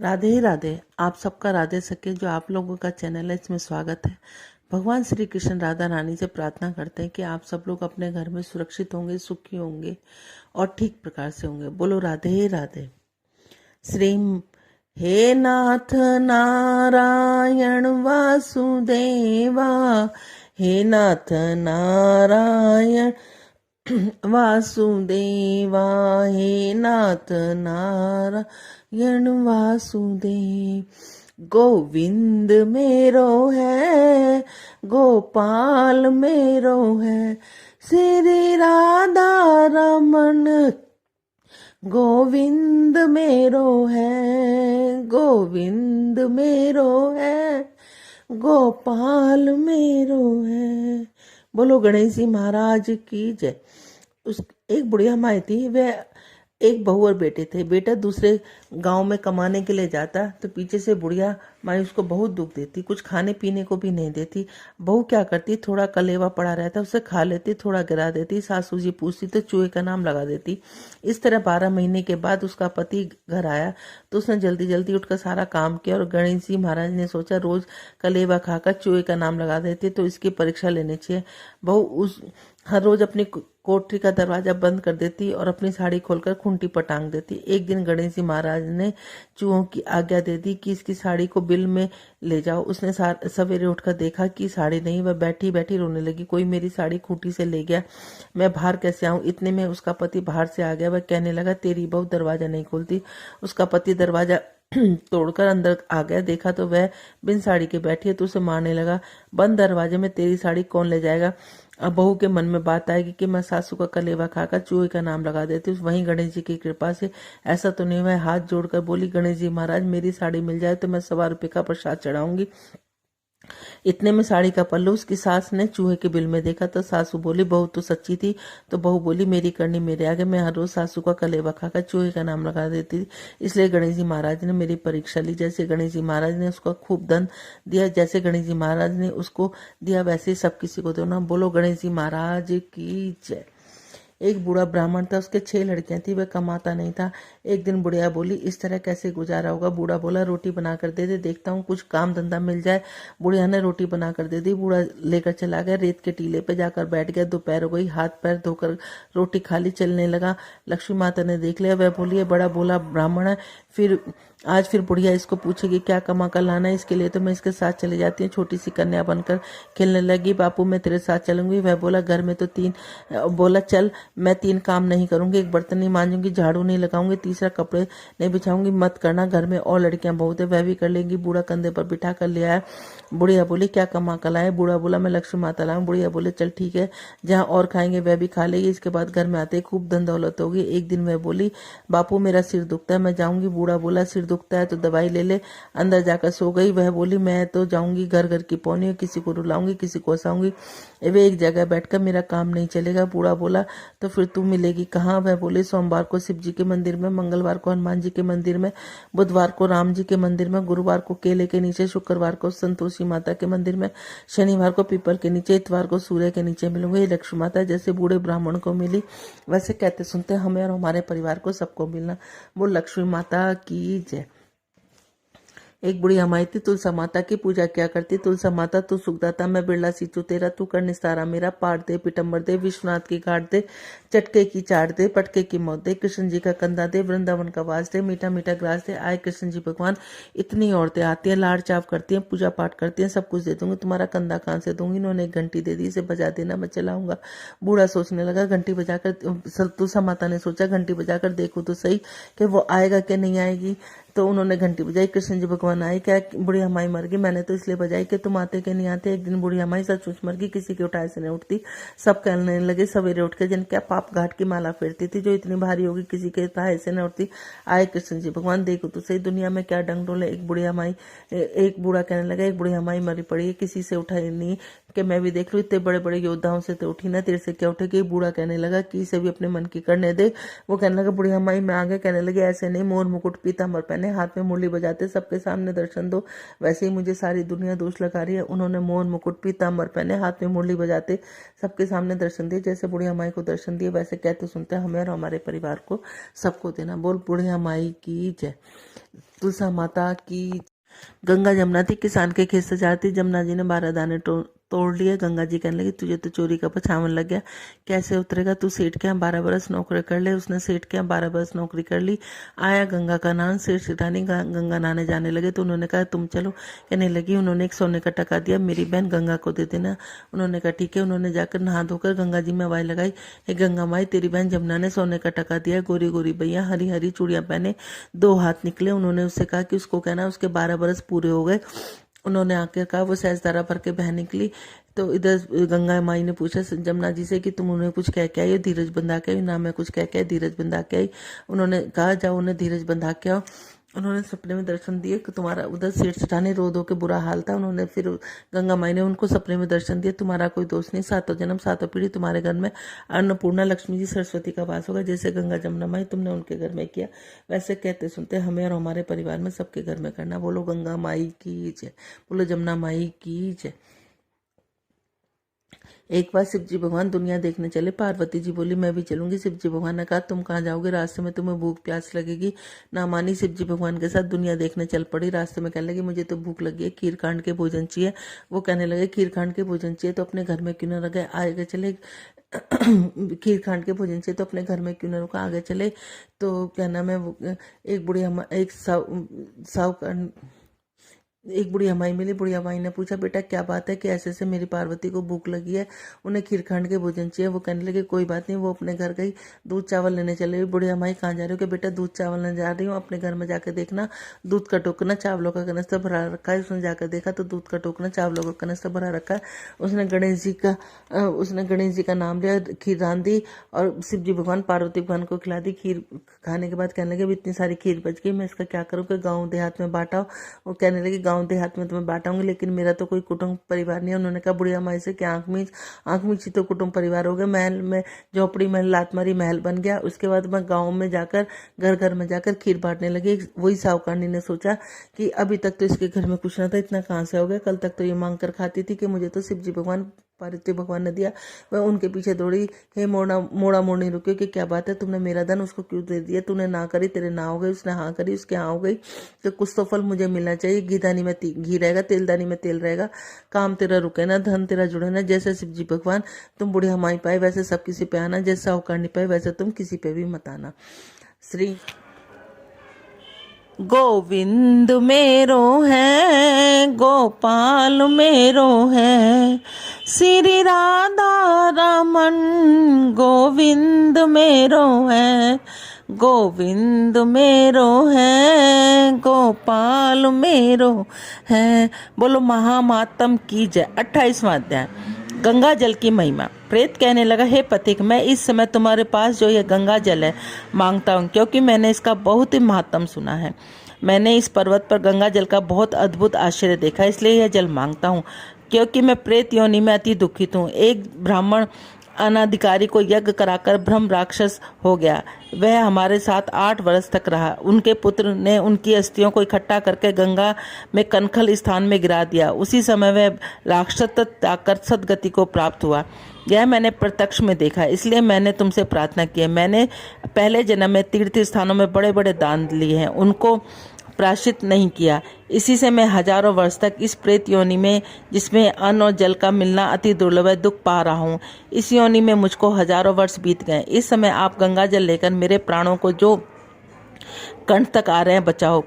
राधे ही राधे। आप सबका राधे सके जो आप लोगों का चैनल है, इसमें स्वागत है। भगवान श्री कृष्ण राधा रानी से प्रार्थना करते हैं कि आप सब लोग अपने घर में सुरक्षित होंगे, सुखी होंगे और ठीक प्रकार से होंगे। बोलो राधे ही राधे। श्री हे नाथ नारायण वासुदेवा, हे नाथ नारायण वासुदेवा, हे नाथ नारायण वासुदेव। गोविंद मेरो है, गोपाल मेरो है, श्री राधा रमन गोविंद मेरो है, गोविंद मेरो है, गोपाल मेरो है। बोलो गणेश जी महाराज की जय। उस एक बुढ़िया माई थी, वह एक बहू और बेटे थे। बेटा दूसरे गांव में कमाने के लिए जाता तो पीछे से बुढ़िया माई उसको बहुत दुख देती, कुछ खाने पीने को भी नहीं देती। बहू क्या करती, थोड़ा कलेवा पड़ा रहता उसे खा लेती, थोड़ा गिरा देती। सासू जी पूछती तो चूहे का नाम लगा देती। इस तरह 12 महीने के बाद उसका पति घर आया तो उसने जल्दी जल्दी उठकर सारा काम किया और गणेश जी महाराज ने सोचा रोज कलेवा खाकर चूहे का नाम लगा देती तो इसकी परीक्षा लेनी चाहिए। बहू उस हर रोज अपनी कोठरी का दरवाजा बंद कर देती और अपनी साड़ी खोलकर खूंटी पर टांग देती। एक दिन गणेश जी महाराज ने चूहों की आज्ञा दे दी कि इसकी साड़ी को बिल में ले जाओ। उसने सवेरे उठकर देखा कि साड़ी नहीं, वह बैठी बैठी रोने लगी। कोई मेरी साड़ी खूंटी से ले गया, मैं बाहर कैसे आऊं। इतने में उसका पति बाहर से आ गया। वह कहने लगा तेरी बहू दरवाजा नहीं खोलती। उसका पति दरवाजा तोड़कर अंदर आ गया, देखा तो वह बिन साड़ी के बैठी है तो उसे मारने लगा। बंद दरवाजे में तेरी साड़ी कौन ले जाएगा। अब बहू के मन में बात आएगी कि मैं सासू का कलेवा खाकर चूहे का नाम लगा देती हूँ। वहीं गणेश जी की कृपा से ऐसा तो नहीं हुआ। हाथ जोड़कर बोली गणेश जी महाराज मेरी साड़ी मिल जाए तो मैं 1.25 रुपये का प्रसाद चढ़ाऊंगी। इतने में साड़ी का पल्लू उसकी सास ने चूहे के बिल में देखा तो सासू बोली बहू तो सच्ची थी। तो बहू बोली मेरी करनी मेरे आगे, मैं हर रोज सासू का कलेवा खाकर चूहे का नाम लगा देती थी, इसलिए गणेश जी महाराज ने मेरी परीक्षा ली। जैसे गणेश जी महाराज ने उसको खूब धन दिया, जैसे गणेश जी महाराज ने उसको दिया वैसे ही सब किसी को देना। बोलो गणेश जी महाराज की जय। एक बूढ़ा ब्राह्मण था, उसके 6 लड़कियां थी, वह कमाता नहीं था। एक दिन बुढ़िया बोली इस तरह कैसे गुजारा होगा। बूढ़ा बोला रोटी बना कर दे दे, देखता हूँ कुछ काम धंधा मिल जाए। बुढ़िया ने रोटी बना कर दे दी। बूढ़ा लेकर चला गया, रेत के टीले पे जाकर बैठ गया। दोपहर हो गई, हाथ पैर धोकर रोटी खाली चलने लगा। लक्ष्मी माता ने देख लिया, वह बोली ये बड़ा बोला ब्राह्मण है, फिर बुढ़िया इसको पूछेगी क्या कमा कर लाना है, इसके लिए तो मैं इसके साथ चली जाती हूँ। छोटी सी कन्या बनकर खेलने लगी, बापू मैं तेरे साथ चलूंगी। वह बोला घर में तो बोला चल मैं 3 काम नहीं करूंगी, एक बर्तन नहीं मांजूंगी, झाड़ू नहीं लगाऊंगी, तीसरा कपड़े नहीं बिछाऊंगी। मत करना, घर में और लड़कियां बहुत है, वह भी कर लेंगी। बूढ़ा कंधे पर बिठा कर ले आया। बुढ़िया बोली क्या कमा कर लाए। बूढ़ा बोला मैं लक्ष्मी माता लाऊं। बुढ़िया बोले चल ठीक है, जहाँ और खाएंगे वह भी खा लेगी, इसके बाद घर में आते खूब धन दौलत होगी। एक दिन वह बोली बापू मेरा सिर दुखता है, मैं जाऊंगी। बूढ़ा बोला सिर दुखता है तो दवाई ले ले। अंदर जाकर सो गई। वह बोली मैं तो जाऊंगी, घर घर की पौनी, किसी को रुलाऊंगी, किसी को हंसाऊंगी, वे एक जगह बैठकर मेरा काम नहीं चलेगा। बूढ़ा बोला तो फिर तू मिलेगी कहाँ। वह बोले सोमवार को शिव जी के मंदिर में, मंगलवार को हनुमान जी के मंदिर में, बुधवार को राम जी के मंदिर में, गुरुवार को केले के नीचे, शुक्रवार को संतोषी माता के मंदिर में, शनिवार को पीपल के नीचे, इतवार को सूर्य के नीचे मिलूंगी। ये लक्ष्मी माता जैसे बूढ़े ब्राह्मण को मिली वैसे कहते सुनते हमें और हमारे परिवार को सबको मिलना। वो लक्ष्मी माता की जय। एक बुढ़िया माई थी, तुलसा माता की पूजा क्या करती। तुलसा माता तू सुखदाता, मैं बिरला सींचू तेरा, तू कर निस्तारा मेरा, पाट दे पिटम्बर दे, विश्वनाथ की घाट दे, चटके की चाट दे, पटके की मौत दे, कृष्ण जी का कंधा दे, वृंदावन का वास दे, मीठा मीठा ग्रास दे। आए कृष्ण जी भगवान। इतनी औरतें आती हैं, लाड़ चाव करती हैं, पूजा पाठ करती हैं, सब कुछ दे दूंगी, तुम्हारा कंधा कहाँ से दूंगी। इन्होंने एक घंटी दे दी, इसे बजा देना, मैं चलाऊंगा। बूढ़ा सोचने लगा घंटी बजाकर, तुलसा माता ने सोचा घंटी बजाकर देखो तो सही कि वो आएगा कि नहीं आएगी। तो उन्होंने घंटी बजाई, कृष्ण जी भगवान आए। क्या बुढ़िया माई मर गई, मैंने तो इसलिए बजाई कि तुम आते कि नहीं आते। एक दिन बुढ़िया माई सचमुच मर गई, किसी के उठाए से नहीं उठती। सब कहने लगे सवेरे उठ के जिन क्या पाप घाट की माला फेरती थी जो इतनी भारी होगी, किसी के उठाए से नहीं उठती। आए कृष्ण जी भगवान, देखो तो सही दुनिया में क्या डंगडोल है। एक बूढ़ा कहने लगा एक बुढ़िया माई मरी पड़ी है, किसी से उठाई नहीं कि मैं भी देख लूं, इतने बड़े बड़े योद्धाओं से तो उठी ना, तेरे से क्या उठेगी। बूढ़ा कहने लगा कि इसे भी अपने मन की करने दे। वो कहने लगा बुढ़िया माई मैं आगे, कहने लगे ऐसे नहीं, मोर मुकुट पीताम्बर पहने, हाथ में मुरली बजाते, सबके सामने दर्शन दो। वैसे ही मुझे सारी दुनिया दोष लगा रही है। उन्होंने मोर मुकुट पीताम्बर पहने, हाथ में मुरली बजाते, सबके सामने दर्शन दिए। जैसे बुढ़िया माई को दर्शन दिए वैसे कहते सुनते हमें और हमारे परिवार को सबको देना। बोल बुढ़िया माई की जय। तुलसा माता की। गंगा जमुना थी, किसान के खेत से जाती, जमुना जी ने 12 दाने तोड़ लिए। गंगा जी कहने लगी तुझे तो चोरी का पछावन लग गया, कैसे उतरेगा तू, सेठ के यहाँ 12 बरस नौकरी कर ले। उसने सेठ के यहाँ 12 बरस नौकरी कर ली। आया गंगा का नाम, सेठ सेठानी गंगा नहाने जाने लगे तो उन्होंने कहा तुम चलो, कहने लगी। उन्होंने एक सोने का टका दिया, मेरी बहन गंगा को दे देना। उन्होंने कहा ठीक है। उन्होंने जाकर नहा धोकर गंगा जी में वाई लगाई, हे गंगा माई तेरी बहन जमुना ने सोने का टका दिया, गोरी गोरी भैया हरी हरी चूड़ियां पहने, 2 हाथ निकले। उन्होंने उससे कहा कि उसको कहना उसके 12 बरस पूरे हो गए। उन्होंने आके कहा, वो सहजदारा भर के बहन निकली। तो इधर गंगा माई ने पूछा जमुना जी से कि तुम उन्हें कुछ कह के आई हो, धीरज बंधा के आई? ना मैं कुछ कह के आई, धीरज बंधा के आई। उन्होंने कहा जाओ उन्हें धीरज बंधा के आओ। उन्होंने सपने में दर्शन दिए कि तुम्हारा, उधर सेठ सेठानी रो धो के बुरा हाल था। उन्होंने फिर गंगा माई ने उनको सपने में दर्शन दिया, तुम्हारा कोई दोष नहीं, 7 जन्म 7 पीढ़ी तुम्हारे घर में अन्नपूर्णा लक्ष्मी जी सरस्वती का वास होगा। जैसे गंगा जमुना माई तुमने उनके घर में किया, वैसे कहते सुनते हमें और हमारे परिवार में सबके घर में करना। बोलो गंगा माई की जय, बोलो जमुना माई की जय। एक बार शिव जी भगवान दुनिया देखने चले। पार्वती जी बोली मैं भी चलूंगी। शिव जी भगवान ने कहा तुम कहाँ जाओगे, रास्ते में तुम्हें भूख प्यास लगेगी। ना मानी, शिव जी भगवान के साथ दुनिया देखने चल पड़ी। रास्ते में कहने लगी मुझे तो भूख लगी है, खीर खांड के भोजन चाहिए। वो कहने लगे खीर खांड के भोजन चाहिए तो अपने घर में क्यों न रखे, आगे चले। खीर खांड के भोजन चाहिए तो अपने घर में क्यों न रुका, आगे चले। तो क्या नाम है, एक बुढ़िया माई मिली। बुढ़िया माई ने पूछा बेटा क्या बात है कि ऐसे से मेरी पार्वती को भूख लगी है, उन्हें खीर खांड के भोजन चाहिए। वो कहने लगे कोई बात नहीं। वो अपने घर गई, दूध चावल लेने चले गई। बुढ़िया माई कहाँ जा रही हो, कि बेटा दूध चावल लेने जा रही हूँ, अपने घर में जाकर देखना दूध का टोकना चावलों का कनस्तर भरा रखा है। उसने जाकर देखा तो दूध का टोकना चावलों का कनस्तर भरा रखा है। उसने गणेश जी का नाम लिया, खीर रांध दी और शिव जी भगवान पार्वती भगवान को खिला दी। खीर खाने के बाद कहने लगे इतनी सारी खीर बच गई, मैं इसका क्या करूँ कि गाँव देहात में बांटा। वो कहने लगे गाँव देहात में तुम्हें बांटाऊंगी, लेकिन मेरा तो कोई कुटुंब परिवार नहीं है। उन्होंने कहा बुढ़िया माई से कि आंख मीच तो कुटुंब परिवार हो गए। महल में झोपड़ी में लात मारी महल बन गया। उसके बाद मैं गाँव में जाकर घर घर में जाकर खीर बांटने लगी। वही साहूकारनी ने सोचा कि अभी तक तो इसके घर में कुछ ना था, इतना कहाँ से हो गया। कल तक तो ये मांग कर खाती थी कि मुझे तो शिव जी भगवान पार्वती भगवान ने दिया। वह उनके पीछे दौड़ी, हे मोड़ा मोड़ी रुकियो कि क्या बात है, तुमने मेरा धन उसको क्यों दे दिया, तूने ना करी तेरे ना हो गई, उसने हाँ करी उसके हाँ हो गई, तो कुछ तो फल मुझे मिलना चाहिए। घीदानी में घी रहेगा, तेलदानी में तेल रहेगा, काम तेरा रुके ना, धन तेरा जुड़े ना। जैसे शिव जी भगवान तुम बुढ़िया माई पाए वैसे सब किसी पे आना, जैसा साहूकार नहीं पाए वैसे तुम किसी पे भी मत आना। श्री गोविंद मेरो है, गोपाल मेरो है, श्री राधा रमन गोविंद मेरो है, गोविंद मेरो है, गोपाल मेरो है। बोलो महामातम की जय। 28वां अध्याय, गंगा जल की महिमा। प्रेत कहने लगा हे पथिक, मैं इस समय तुम्हारे पास जो यह गंगा जल है मांगता हूँ, क्योंकि मैंने इसका बहुत ही महात्म सुना है। मैंने इस पर्वत पर गंगा जल का बहुत अद्भुत आश्चर्य देखा, इसलिए यह जल मांगता हूँ। क्योंकि मैं प्रेत योनि में अति दुखित हूँ। एक ब्राह्मण अनाधिकारी को यज्ञ कराकर ब्रह्म राक्षस हो गया। वह हमारे साथ 8 वर्ष तक रहा। उनके पुत्र ने उनकी अस्थियों को इकट्ठा करके गंगा में कनखल स्थान में गिरा दिया। उसी समय वह राक्षस आकर सदगति को प्राप्त हुआ। यह मैंने प्रत्यक्ष में देखा, इसलिए मैंने तुमसे प्रार्थना की है। मैंने पहले जन्म में तीर्थ स्थानों में बड़े बड़े दान लिए हैं, उनको प्राश्चित नहीं किया। इसी से मैं हजारों वर्ष तक इस प्रेत योनि में, जिसमें अन्न और जल का मिलना अति दुर्लभ है, दुख पा रहा हूँ। इस योनि में मुझको हजारों वर्ष बीत गए। इस समय आप गंगा जल लेकर मेरे प्राणों को जो कंठ तक आ रहे हैं बचाओ।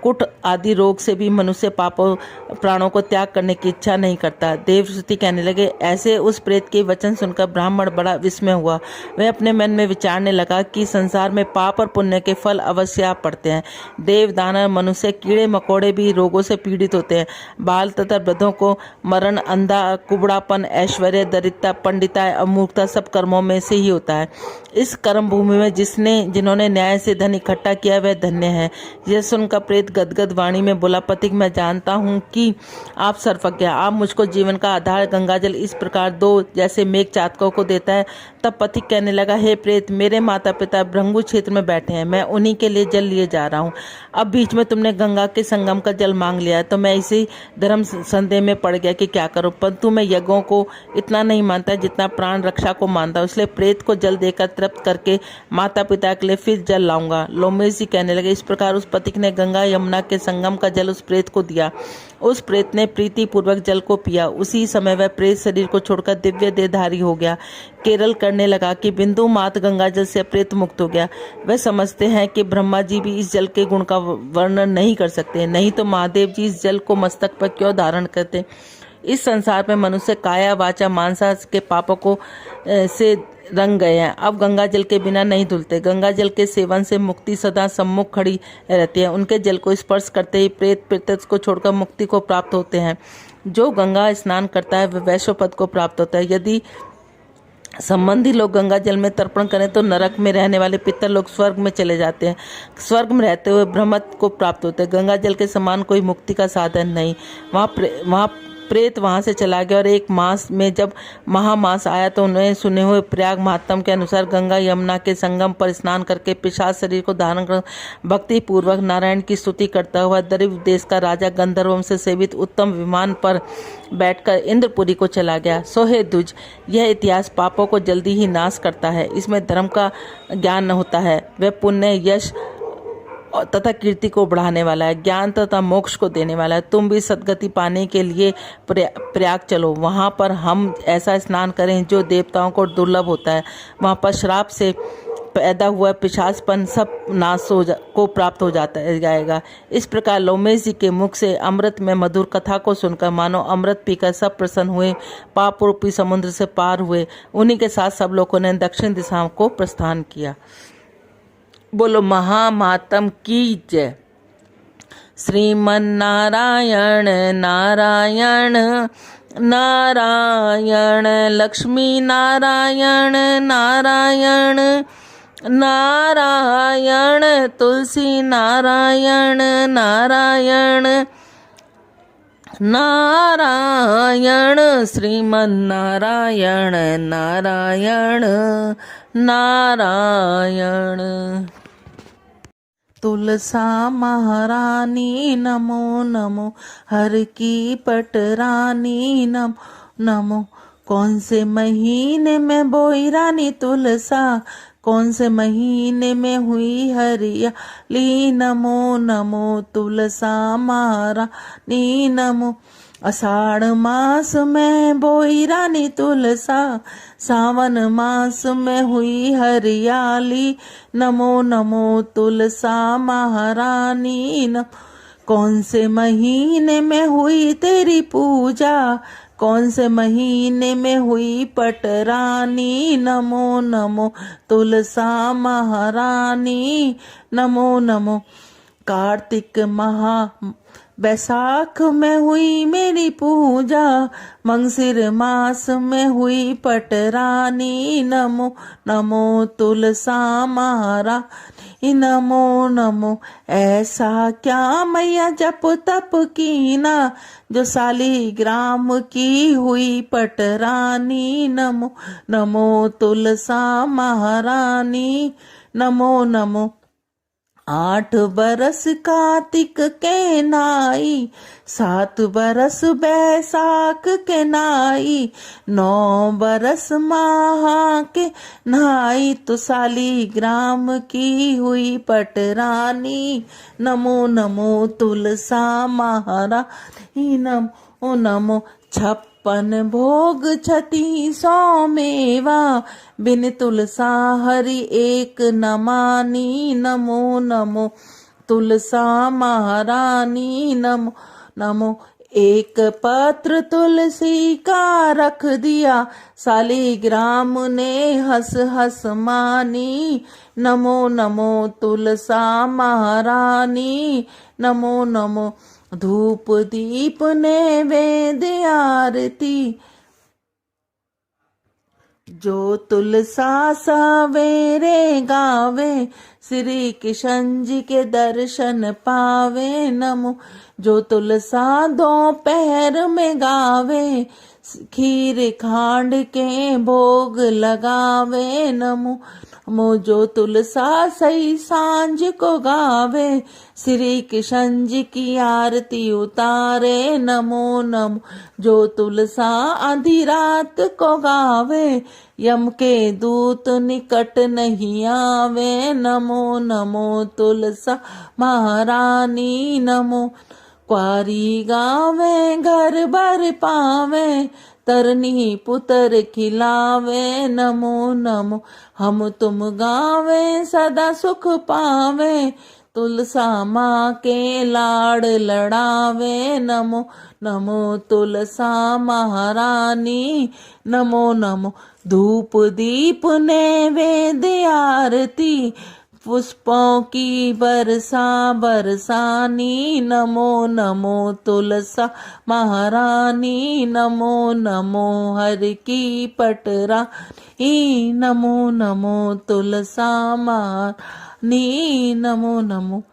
कुट आदि रोग से भी मनुष्य पापों प्राणों को त्याग करने की इच्छा नहीं करता। देवश्रुति कहने लगे। ऐसे उस प्रेत के वचन सुनकर ब्राह्मण बड़ा विस्मय हुआ। वह अपने मन में विचारने लगा कि संसार में पाप और पुण्य के फल अवश्य आ पड़ते हैं। देव दानव मनुष्य कीड़े मकोड़े भी रोगों से पीड़ित होते हैं। बाल तथा वृद्धों को मरण, अंधा, कुबड़ापन, ऐश्वर्य, दरिद्रता, पंडिता, अमूर्खता सब कर्मों में से ही होता है। इस कर्म भूमि में जिन्होंने न्याय से धन इकट्ठा किया वह धन्य है। यह सुनकर प्रेत गदगद वाणी में बोला, पथिक मैं जानता हूँ कि आप सर्वज्ञ, आप मुझको जीवन का आधार गंगाजल इस प्रकार दो जैसे मेघ चातकों को देता है। तब पथिक कहने लगा, हे प्रेत, मेरे माता पिता भृंगु क्षेत्र में बैठे हैं, मैं उन्हीं के लिए जल लिए जा रहा हूँ। अब बीच में तुमने गंगा के संगम का जल मांग लिया, तो मैं इसी धर्म संदेह में पड़ गया कि क्या करूँ। परंतु मैं यज्ञों को इतना नहीं मानता जितना प्राण रक्षा को मानता हूँ, इसलिए प्रेत को जल देकर तृप्त करके माता पिता के लिए फिर जल लाऊंगा। लोमेश जी कहने लगे। इस प्रकार उस पथिक ने गंगा यमुना के संगम का जल उस प्रेत को दिया। उस प्रेत ने प्रीति पूर्वक जल को पिया। उसी समय वह प्रेत शरीर को छोड़कर दिव्य देहधारी हो गया। केरल करने लगा कि बिंदु मात्र गंगा जल से प्रेत मुक्त हो गया। वह समझते हैं कि ब्रह्मा जी भी इस जल के गुण का वर्णन नहीं कर सकते, नहीं तो महादेव जी इस जल को मस्तक पर क्यों धारण करते। इस संसार में मनुष्य काया वाचा मानसा के पापों को से रंग गए हैं। अब गंगा जल के बिना नहीं धुलते। गंगा जल के सेवन से मुक्ति सदा सम्मुख खड़ी रहती है। उनके जल को स्पर्श करते ही प्रेत पितृ को छोड़कर मुक्ति को प्राप्त होते हैं। जो गंगा स्नान करता है वह वैश्व पद को प्राप्त होता है। यदि संबंधी लोग गंगा जल में तर्पण करें तो नरक में रहने वाले पितर लोग स्वर्ग में चले जाते हैं। स्वर्ग में रहते हुए ब्रह्मत्व को प्राप्त होते हैं। गंगा जल के समान कोई मुक्ति का साधन नहीं। वहाँ प्रेत वहां से चला गया और एक मास में जब महामास आया तो उन्हें सुने हुए प्रयाग महात्म के अनुसार गंगा यमुना के संगम पर स्नान करके पिशाच शरीर को धारण कर भक्ति पूर्वक नारायण की स्तुति करता हुआ दरिद्र देश का राजा गंधर्वों से सेवित उत्तम विमान पर बैठकर इंद्रपुरी को चला गया। सो हे द्विज, यह इतिहास पापों को जल्दी ही नाश करता है। इसमें धर्म का ज्ञान होता है, वह पुण्य यश तथा कीर्ति को बढ़ाने वाला है, ज्ञान तथा मोक्ष को देने वाला है। तुम भी सदगति पाने के लिए प्रयाग चलो। वहाँ पर हम ऐसा स्नान करें जो देवताओं को दुर्लभ होता है। वहाँ पर श्राप से पैदा हुआ पिशाचपन सब नाश को प्राप्त हो जाएगा। इस प्रकार लोमेश जी के मुख से अमृत में मधुर कथा को सुनकर मानो अमृत पीकर सब प्रसन्न हुए, पाप रूपी समुद्र से पार हुए। उन्हीं के साथ सब लोगों ने दक्षिण दिशा को प्रस्थान किया। बोलो महामातम की जय। श्रीमन नारायण नारायण नारायण, लक्ष्मी नारायण नारायण नारायण, तुलसी नारायण नारायण नारायण, श्रीमन नारायण नारायण नारायण। तुलसा महारानी नमो नमो, हर की पटरानी नमो नमो। कौन से महीने में बोई रानी तुलसा, कौन से महीने में हुई हरियाली। नमो नमो तुलसा महारानी नमो। आषाढ़ मास में बोई रानी तुलसा, सावन मास में हुई हरियाली। नमो नमो तुलसा महारानी नमो। कौन से महीने में हुई तेरी पूजा, कौन से महीने में हुई पटरानी। नमो नमो तुलसा महारानी नमो नमो। कार्तिक महा बैसाख में हुई मेरी पूजा, मंगसिर मास में हुई पटरानी। नमो नमो तुलसा महारानी नमो नमो। ऐसा क्या मैया जप तप कीना, जो सालीग्राम की हुई पटरानी। नमो नमो तुलसा महारानी नमो नमो। 8 बरस कार्तिक के नाई, 7 बरस बैसाख के नाई, 9 बरस माह के नाई, तो सालीग्राम की हुई पटरानी। नमो नमो तुलसा महारानी नमो नमो। 56 भोग 36 मेवा, बिन तुलसा हरि एक न मानी। नमो नमो तुलसा महारानी नमो नमो। एक पत्र तुलसी का रख दिया, सालीग्राम ने हंस हंस मानी। नमो नमो तुलसा महारानी नमो नमो। धूप दीप नैवेद्य आरती, जो तुलसा सवेरे गावे, श्री किशन जी के दर्शन पावे। नमो। जो तुलसा दोपहर में गावे, खीर खांड के भोग लगावे। नमो मुझो तुलसा सही सांझ को गावे, श्री कृष्ण जी की आरती उतारे। नमो नमो जो तुलसा आधी रात को गावे, यम के दूत निकट नहीं आवे। नमो नमो तुलसा महारानी नमो। क्वारी गावे घर भर पावे, तरनी पुत्र खिलावे। नमो नमो हम तुम गावे सदा सुख पावे, तुलसा माँ के लाड़ लड़ावे। नमो नमो तुलसा महारानी नमो नमो। धूप दीप नैवेद्य आरती, पुष्पों की बरसा बरसानी। नमो नमो तुलसा महारानी नमो नमो। हर की पटरानी नमो नमो तुलसा महारानी नमो नमो।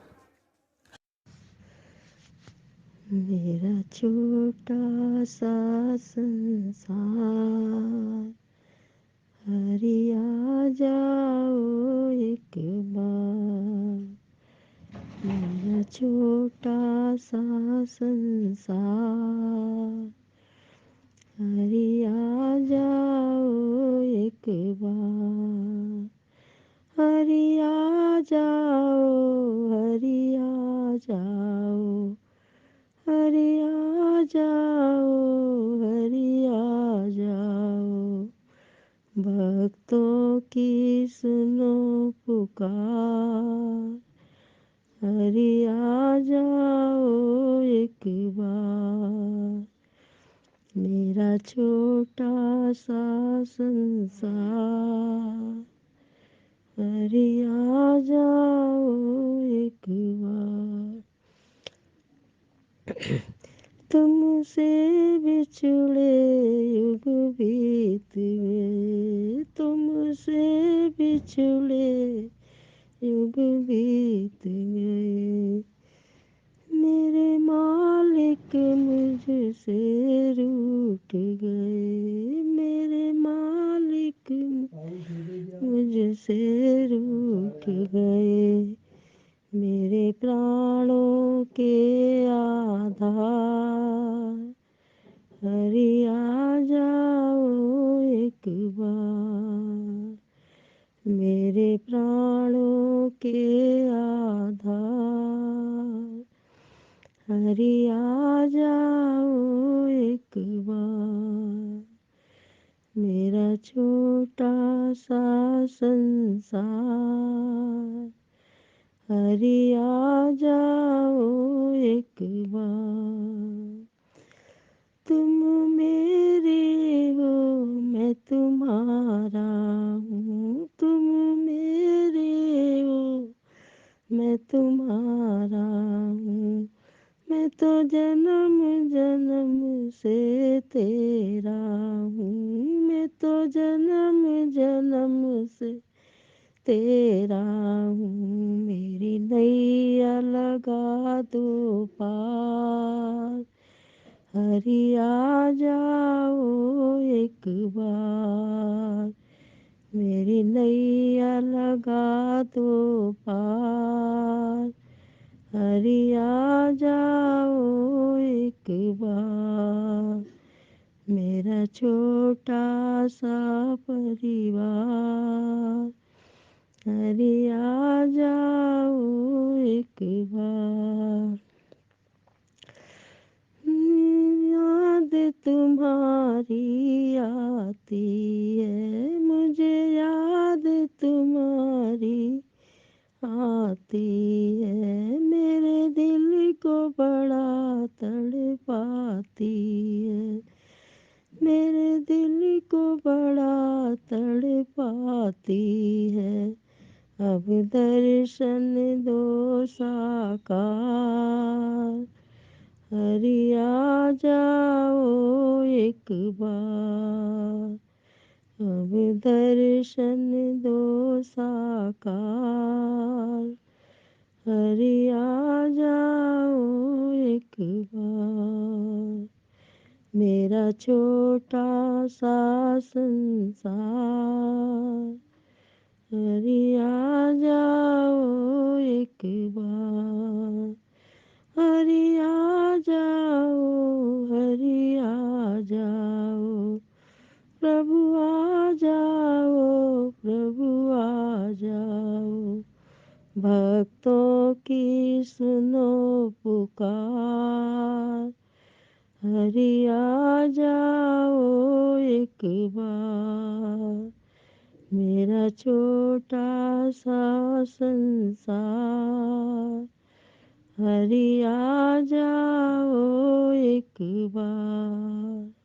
मेरा छोटा सा संसार, हरि आ जाओ एक बार। मेरा छोटा सा संसार, हरि आ जाओ एक बार। हरि आ जाओ, हरि आ जाओ, हरि आ जाओ, हरि आ जाओ। भक्तों की सुनो पुकार, हरि आ जाओ एक बार। मेरा छोटा सा संसार, हरि आ जाओ एक बार। तुमसे बिछड़े युग बीत गए, तुमसे बिछड़े युग बीत गए। मेरे मालिक मुझसे रूठ गए, मेरे मालिक मुझसे रूठ गए। मेरे प्राणों के आधार, हरि आ जाओ एक बार। मेरे प्राणों के आधार, हरि आ जाओ एक बार। मेरा छोटा सा संसार, हरि आ जाओ एक बार। तुम मेरे हो मैं तुम्हारा हूँ, तुम मेरे हो मैं तुम्हारा हूँ। मैं तो जन्म जन्म से तेरा हूँ, मैं तो जन्म जन्म से तेरा हूँ। मेरी नैया लगा दो पार, हरि आ जाओ एक बार। मेरी नैया लगा दो पार, हरि आ जाओ एक बार। मेरा छोटा सा परिवार, हरि आ जाओ एक बार। याद तुम्हारी आती है, मुझे याद तुम्हारी आती है। मेरे दिल को बड़ा तड़पाती है, मेरे दिल को बड़ा तड़पाती है। अब दर्शन दो साकार, हरि आ जाओ एक बार। अब दर्शन दो साकार, हरि आ जाओ एक बार। मेरा छोटा सा संसार, हरि आ जाओ एक बार, हरि आ जाओ, हरि आ जाओ, प्रभु आ जाओ, प्रभु आ जाओ, भक्तों की सुनो पुकार, हरि आ जाओ एक बार, मेरा छोटा सा संसार, हरि आ जाओ एक बार,